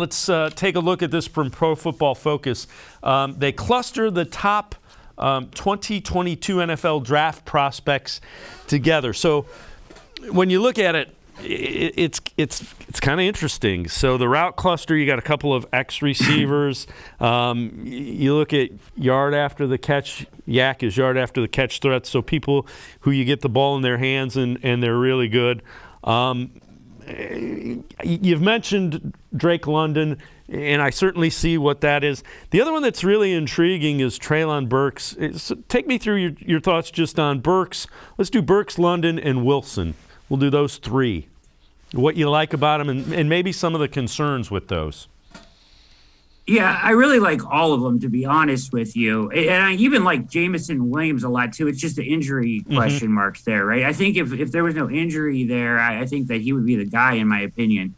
Let's take a look at this from Pro Football Focus. They cluster the top 2022 NFL draft prospects together. So when you look at it, it's kind of interesting. So the route cluster, you got a couple of X receivers. You look at yard after the catch. Yak is yard after the catch threats. So people who you get the ball in their hands and they're really good. You've mentioned Drake London, and I certainly see what that is. The other one that's really intriguing is Treylon Burks. Take me through your thoughts just on Burks. Let's do Burks, London, and Wilson. We'll do those three. What you like about them and maybe some of the concerns with those. Yeah, I really like all of them, to be honest with you. And I even like Jameson Williams a lot, too. It's just the injury question marks there, right? I think if there was no injury there, I think that he would be the guy, in my opinion.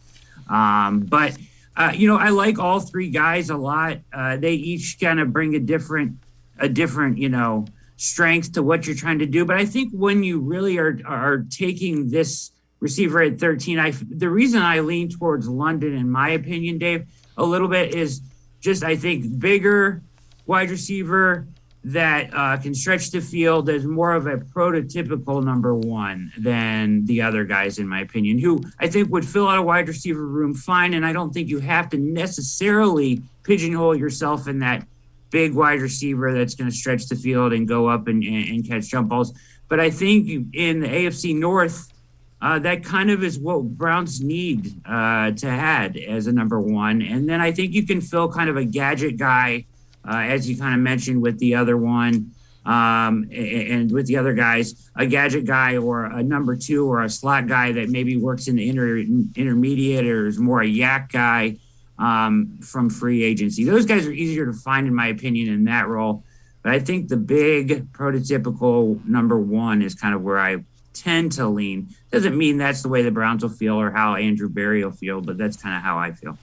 But I like all three guys a lot. They each kind of bring a different, strength to what you're trying to do. But I think when you really are taking this receiver at 13, the reason I lean towards London, in my opinion, Dave, a little bit is just, I think, bigger wide receiver that can stretch the field as more of a prototypical number one than the other guys, in my opinion, who I think would fill out a wide receiver room fine. And I don't think you have to necessarily pigeonhole yourself in that big wide receiver that's going to stretch the field and go up and catch jump balls. But I think in the AFC North, that kind of is what Browns need to add as a number one. And then I think you can fill kind of a gadget guy, as you kind of mentioned with the other one, and with the other guys, a gadget guy or a number two or a slot guy that maybe works in the intermediate or is more a yak guy from free agency. Those guys are easier to find, in my opinion, in that role. But I think the big prototypical number one is kind of where I tend to lean. Doesn't mean that's the way the Browns will feel or how Andrew Berry will feel, but that's kind of how I feel.